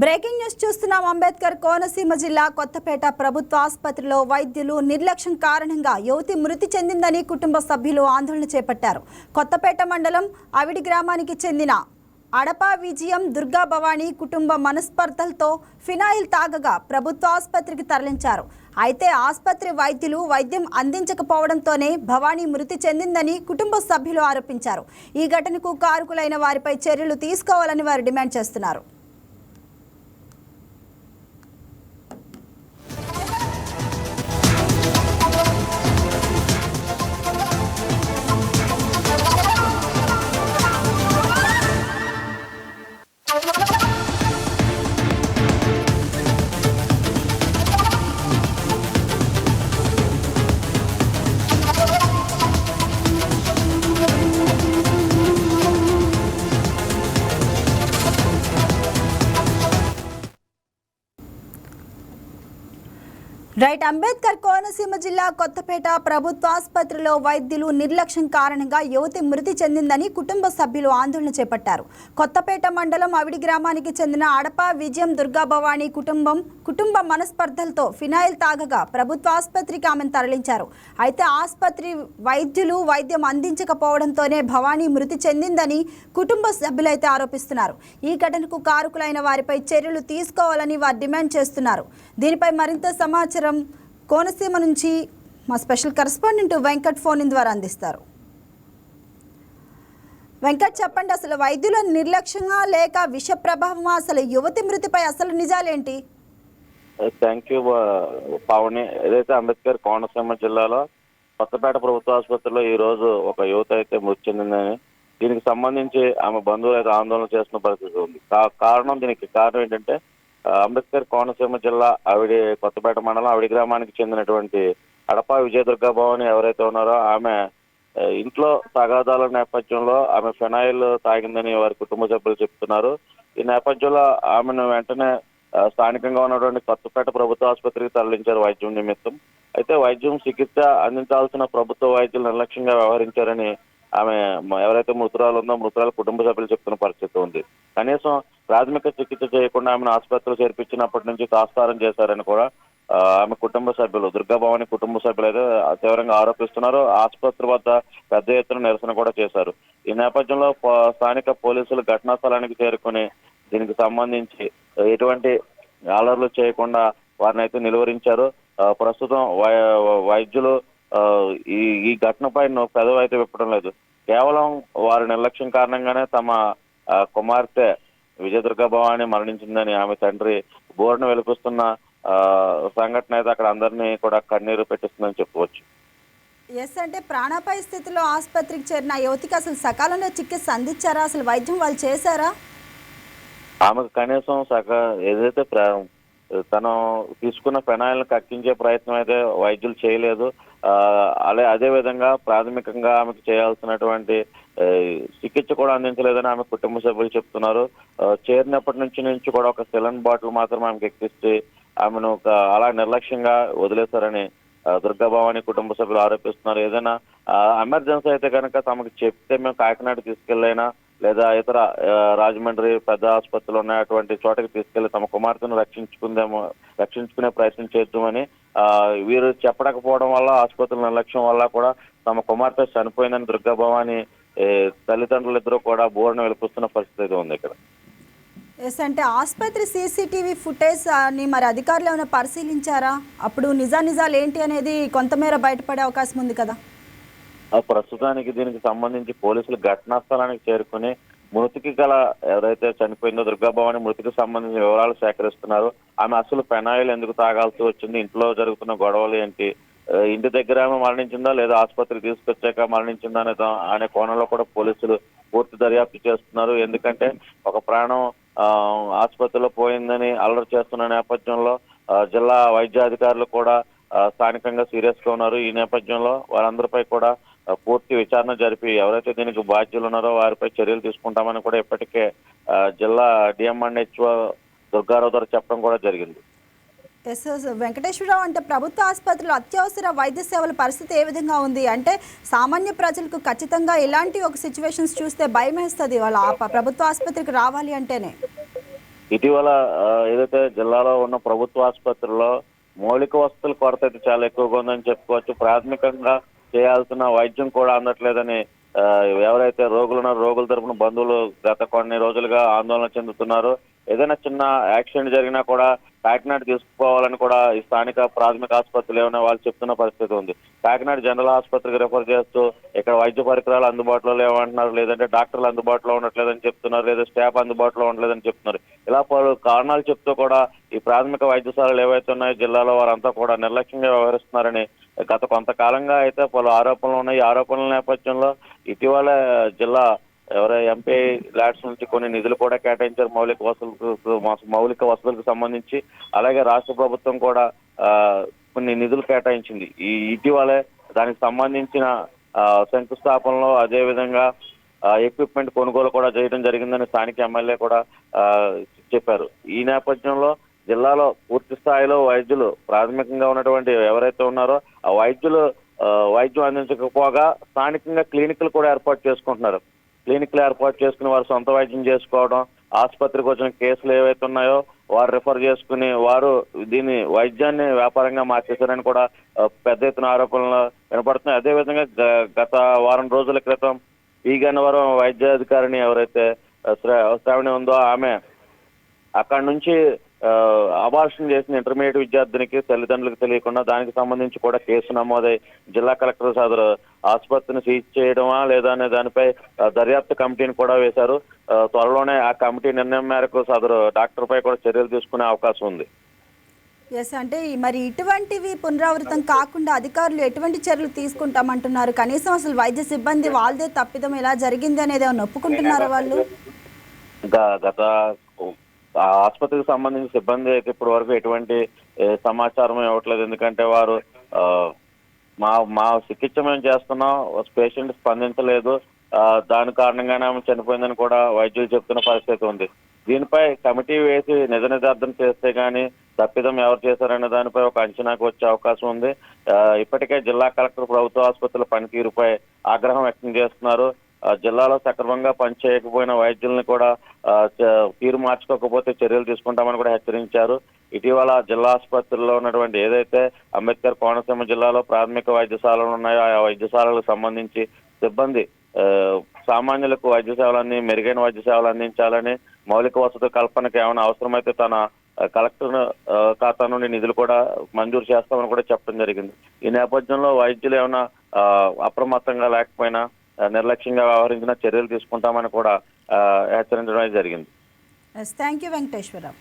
Breaking news చూస్తున్నాం. అంబేద్కర్ కోనసీమ జిల్లా కొత్తపేట ప్రభుత్వ ఆసుపత్రిలో వైద్యులు నిర్లక్ష్యం కారణంగా యువతి మృతి చెందిందని కుటుంబ సభ్యులు ఆందోళన చేపట్టారు. కొత్తపేట మండలం అవిడి గ్రామానికి చెందిన అడప విజయం దుర్గా భవానీ కుటుంబ మనస్పర్ధలతో ఫినాయిల్ తాగగా ప్రభుత్వ ఆసుపత్రికి తరలించారు. అయితే ఆసుపత్రి వైద్యులు వైద్యం అందించకపోవడంతోనే భవానీ మృతి చెందిందని కుటుంబ సభ్యులు ఆరోపించారు. ఈ ఘటనకు కారకులైన వారిపై చర్యలు తీసుకోవాలని వారు డిమాండ్ చేస్తున్నారు. అంబేద్కర్ కోనసీమ జిల్లా కొత్తపేట ప్రభుత్వ ఆసుపత్రిలో వైద్యులు నిర్లక్ష్యం కారణంగా యువతి మృతి చెందిందని కుటుంబ సభ్యులు ఆందోళన చేపట్టారు. కొత్తపేట మండలం అవిడి గ్రామానికి చెందిన అడప విజయం దుర్గా భవానీ కుటుంబ మనస్పర్ధలతో ఫినాయిల్ తాగగా ప్రభుత్వ ఆసుపత్రికి ఆమెను తరలించారు. అయితే ఆసుపత్రి వైద్యులు వైద్యం అందించకపోవడంతోనే భవానీ మృతి చెందిందని కుటుంబ సభ్యులైతే ఆరోపిస్తున్నారు. ఈ ఘటనకు కారకులైన వారిపై చర్యలు తీసుకోవాలని వారు డిమాండ్ చేస్తున్నారు. దీనిపై మరింత సమాచారం కోనసీమ నుంచి మా స్పెషల్ కరెస్పాండెంట్ వెంకట్ ఫోన్ ద్వారా అందిస్తారు. వెంకట్, చెప్పండి, అసలు వైద్యుల నిర్లక్ష్యంగా లేక విష ప్రభావమా? అసలు యువతి మృతిపై అసలు నిజాలేంటి? Thank you Pavani. ఏదైతే అంబేద్కర్ కోనసీమ జిల్లాలో కొత్తపేట ప్రభుత్వ ఆసుపత్రిలో ఈ రోజు ఒక యువత అయితే మృతి చెందిందని, దీనికి సంబంధించి ఆమె బంధువులు అయితే ఆందోళన చేస్తున్న పరిస్థితి ఉంది. దీనికి కారణం ఏంటంటే అంబేద్కర్ కోనసీమ జిల్లా కొత్తపేట మండలం అవిడి గ్రామానికి చెందినటువంటి అడప విజయదుర్గా భవాని ఎవరైతే ఉన్నారో ఆమె ఇంట్లో తగాదాల నేపథ్యంలో ఆమె ఫెనాయిల్ తాగిందని వారి కుటుంబ సభ్యులు చెప్తున్నారు. ఈ నేపథ్యంలో ఆమెను వెంటనే స్థానికంగా ఉన్నటువంటి కొత్తపేట ప్రభుత్వ ఆసుపత్రికి తరలించారు వైద్యం నిమిత్తం. అయితే వైద్యం చికిత్స అందించాల్సిన ప్రభుత్వ వైద్యులు నిర్లక్ష్యంగా వ్యవహరించారని ఆమె ఎవరైతే మృతురాలు ఉందో మృతురాల కుటుంబ సభ్యులు చెప్తున్న పరిస్థితి ఉంది. కనీసం ప్రాథమిక చికిత్స చేయకుండా ఆమెను ఆసుపత్రిలో చేర్పించినప్పటి నుంచి తాత్సారం చేశారని కూడా ఆమె కుటుంబ సభ్యులు దుర్గా భవాని కుటుంబ సభ్యులు అయితే తీవ్రంగా ఆరోపిస్తున్నారు. ఆసుపత్రి వద్ద పెద్ద ఎత్తున నిరసన కూడా చేశారు. ఈ నేపథ్యంలో స్థానిక పోలీసులు ఘటనా స్థలానికి చేరుకుని దీనికి సంబంధించి ఎటువంటి అలర్లు చేయకుండా వారిని అయితే నిలువరించారు. ప్రస్తుతం వైద్యులు ఈ ఘటనపై పెదవి అయితే విప్పడం లేదు. కేవలం వారి నిర్లక్ష్యం కారణంగానే తమ కుమార్తె విజయదుర్గా భవాని మరణించిందని ఆమె తండ్రి బోర్డును వెలిపిస్తున్న సంఘటన అయితే అక్కడ అందరినీ కూడా కన్నీరు పెట్టిస్తుందని చెప్పవచ్చు. ఎస్, అంటే ప్రాణాపాయ స్థితిలో ఆసుపత్రికి చేరిన యువతికి అసలు సకాలంలో చికిత్స అందించారా? అసలు వైద్యం వాళ్ళు చేశారా? ఆమెకు కనీసం ఏదైతే తను తీసుకున్న ఫెనాయిల్ని కక్కించే ప్రయత్నం అయితే వైద్యులు చేయలేదు. అదే విధంగా ప్రాథమికంగా ఆమెకు చేయాల్సినటువంటి చికిత్స కూడా అందించలేదని ఆమె కుటుంబ సభ్యులు చెప్తున్నారు. చేరినప్పటి నుంచి కూడా ఒక సిలన్ బాటిల్ మాత్రం ఆమెకు ఎక్కిస్తే ఆమెను అలా నిర్లక్ష్యంగా వదిలేశారని దుర్గా భవాని కుటుంబ సభ్యులు ఆరోపిస్తున్నారు. ఏదైనా ఎమర్జెన్సీ అయితే కనుక తమకు చెప్తే మేము కాకినాడ తీసుకెళ్ళైనా లేదా ఇతర రాజమండ్రి పెద్ద ఆసుపత్రులు ఉన్న అటువంటి చోటకి తీసుకెళ్లి తమ కుమార్తెను రక్షించుకునే ప్రయత్నం చేద్దామని వీరు చెప్పకపోవడం వల్ల ఆసుపత్రుల నిర్లక్ష్యం వల్ల కూడా తమ కుమార్తె చనిపోయిందని దుర్గా భవాని తల్లిదండ్రులు ఇద్దరు కూడా బోర్డును వెలిపిస్తున్న పరిస్థితి ఉంది ఇక్కడ. ఎస్, అంటే ఆసుపత్రి సీసీటీవీ ఫుటేజ్ అని మరి అధికారులు ఏమైనా పరిశీలించారా? అప్పుడు నిజాలు ఏంటి అనేది కొంతమేర బయటపడే అవకాశం ఉంది కదా. ప్రస్తుతానికి దీనికి సంబంధించి పోలీసులు ఘటనా స్థలానికి చేరుకుని మృతికి గల ఎవరైతే చనిపోయిందో దుర్గా భవాని మృతికి సంబంధించిన వివరాలు సేకరిస్తున్నారు. ఆమె అసలు ఫెనాయిల్ ఎందుకు తాగాల్సి వచ్చింది, ఇంట్లో జరుగుతున్న గొడవలు ఏంటి, ఇంటి దగ్గర ఆమె మరణించిందా లేదా ఆసుపత్రికి తీసుకొచ్చాక మరణించిందా అనే కోణంలో కూడా పోలీసులు పూర్తి దర్యాప్తు చేస్తున్నారు. ఎందుకంటే ఒక ప్రాణం ఆసుపత్రిలో పోయిందని అల్లరి చేస్తున్న నేపథ్యంలో జిల్లా వైద్యాధికారులు కూడా స్థానికంగా సీరియస్ గా ఉన్నారు. ఈ నేపథ్యంలో వారందరిపై కూడా పూర్తి విచారణ జరిపి ఎవరైతే దీనికి బాధ్యులు ఉన్నారో వారిపై చర్యలు తీసుకుంటామని కూడా ఇప్పటికే జిల్లా డిఎంఎన్హెచ్ఓ దుర్గారావు గారు చెప్పడం కూడా జరిగింది. ఎస్ వెంకటేశ్వరరావు, అంటే ప్రభుత్వ ఆసుపత్రిలో అత్యవసర వైద్య సేవల పరిస్థితి ఏ విధంగా ఉంది? అంటే సామాన్య ప్రజలకు ఖచ్చితంగా ఇలాంటి ఒక సిచ్యువేషన్స్ చూస్తే భయం వేస్తుంది వాళ్ళ ప్రభుత్వ ఆసుపత్రికి రావాలి అంటేనే. ఇటీవల ఏదైతే జిల్లాలో ఉన్న ప్రభుత్వ ఆసుపత్రుల్లో మౌలిక వసతుల కొరత అయితే చాలా ఎక్కువగా ఉందని చెప్పుకోవచ్చు. ప్రాథమికంగా చేయాల్సిన వైద్యం కూడా అందట్లేదని ఎవరైతే రోగులు ఉన్నారో రోగుల తరపున బంధువులు గత కొన్ని రోజులుగా ఆందోళన చెందుతున్నారు. ఏదైనా చిన్న యాక్సిడెంట్ జరిగినా కూడా కాకినాడ తీసుకుపోవాలని కూడా ఈ స్థానిక ప్రాథమిక ఆసుపత్రులు ఏమైనా వాళ్ళు చెప్తున్న పరిస్థితి ఉంది. కాకినాడ జనరల్ ఆసుపత్రికి రిఫర్ చేస్తూ ఇక్కడ వైద్య పరికరాలు అందుబాటులో లేవంటున్నారు, లేదంటే డాక్టర్లు అందుబాటులో ఉండట్లేదని చెప్తున్నారు, లేదా స్టాఫ్ అందుబాటులో ఉండలేదని చెప్తున్నారు. ఇలా పలు కారణాలు చెప్తూ కూడా ఈ ప్రాథమిక వైద్యశాలలు ఏవైతే ఉన్నాయో జిల్లాలో వారంతా కూడా నిర్లక్ష్యంగా వ్యవహరిస్తున్నారని గత కొంతకాలంగా అయితే పలు ఆరోపణలు ఉన్నాయి. ఈ ఆరోపణల నేపథ్యంలో ఇటీవల జిల్లా ఎంపీ ల్యాడ్స్ నుంచి కొన్ని నిధులు కూడా కేటాయించారు మౌలిక వసతులకు సంబంధించి. అలాగే రాష్ట్ర ప్రభుత్వం కూడా కొన్ని నిధులు కేటాయించింది. ఇటీవలే దానికి సంబంధించిన శంకుస్థాపనలో అదేవిధంగా ఎక్విప్మెంట్ కొనుగోలు కూడా చేయడం జరిగిందని స్థానిక ఎమ్మెల్యే కూడా చెప్పారు. ఈ నేపథ్యంలో జిల్లాలో పూర్తి స్థాయిలో వైద్యులు ప్రాథమికంగా ఉన్నటువంటి ఎవరైతే ఉన్నారో ఆ వైద్యం అందించకపోగా స్థానికంగా క్లినిక్లు కూడా ఏర్పాటు చేసుకుంటున్నారు. క్లినిక్లు ఏర్పాటు చేసుకుని వారు సొంత వైద్యం చేసుకోవడం, ఆసుపత్రికి వచ్చిన కేసులు ఏవైతే ఉన్నాయో వారు రిఫర్ చేసుకుని వారు దీన్ని వైద్యాన్ని వ్యాపారంగా మార్చేశారని కూడా పెద్ద ఎత్తున ఆరోపణలు వినపడుతున్నాయి. అదేవిధంగా గత వారం రోజుల క్రితం ఈ గన్నవరం వైద్యాధికారిని ఎవరైతే శ్రావణి ఉందో ఆమె అక్కడి నుంచి అబార్షన్ చేసిన ఇంటర్మీడియట్ విద్యార్థినికి తల్లిదండ్రులకు తెలియకుండా దానికి సంబంధించి కూడా కేసు నమోదై జిల్లా కలెక్టర్ సదరు ఆసుపత్రిని సీజ్ చేయడమా లేదా అనే దానిపై దర్యాప్తు కమిటీని కూడా వేశారు. త్వరలోనే ఆ కమిటీ నిర్ణయం మేరకు సదరు డాక్టర్ పై కూడా చర్యలు తీసుకునే అవకాశం ఉంది. ఎస్, అంటే మరి ఇటువంటివి పునరావృతం కాకుండా అధికారులు ఎటువంటి చర్యలు తీసుకుంటామంటున్నారు? కనీసం అసలు వైద్య సిబ్బంది వాళ్ళదే తప్పిదం ఎలా జరిగింది అనేది ఏమైనా ఒప్పుకుంటున్నారా వాళ్ళు? గత ఆసుపత్రికి సంబంధించిన సిబ్బంది అయితే ఇప్పటి వరకు ఎటువంటి సమాచారం ఇవ్వట్లేదు. ఎందుకంటే వారు మా చికిత్స మేము చేస్తున్నాం, పేషెంట్ స్పందించలేదు, దాని కారణంగానే ఆమె చనిపోయిందని కూడా వైద్యులు చెప్తున్న పరిస్థితి ఉంది. దీనిపై కమిటీ వేసి నిజ నిర్ధారణ చేస్తే గానీ తప్పిదం ఎవరు చేశారనే దానిపై ఒక అంచనాకు వచ్చే అవకాశం ఉంది. ఇప్పటికే జిల్లా కలెక్టర్ ప్రభుత్వ ఆసుపత్రుల పనితీరుపై ఆగ్రహం వ్యక్తం చేస్తున్నారు. జిల్లాలో సక్రమంగా పనిచేయకపోయిన వైద్యులను కూడా తీరు మార్చుకోకపోతే చర్యలు తీసుకుంటామని కూడా హెచ్చరించారు. ఇటీవల జిల్లా ఆసుపత్రుల్లో ఉన్నటువంటి ఏదైతే అంబేద్కర్ కోనసీమ జిల్లాలో ప్రాథమిక వైద్యశాలలు ఉన్నాయో ఆ వైద్యశాలలకు సంబంధించి సిబ్బంది సామాన్యులకు వైద్య సేవలన్నీ మెరుగైన వైద్య సేవలు అందించాలని, మౌలిక వసతుల కల్పనకు ఏమైనా అవసరమైతే తన కలెక్టర్ ఖాతా నుండి నిధులు కూడా మంజూరు చేస్తామని కూడా చెప్పడం జరిగింది. ఈ నేపథ్యంలో వైద్యులు ఏమైనా అప్రమత్తంగా లేకపోయినా నిర్లక్ష్యంగా వ్యవహరించిన చర్యలు తీసుకుంటామని కూడా హెచ్చరించడం జరిగింది. Thank you Venkateswararao.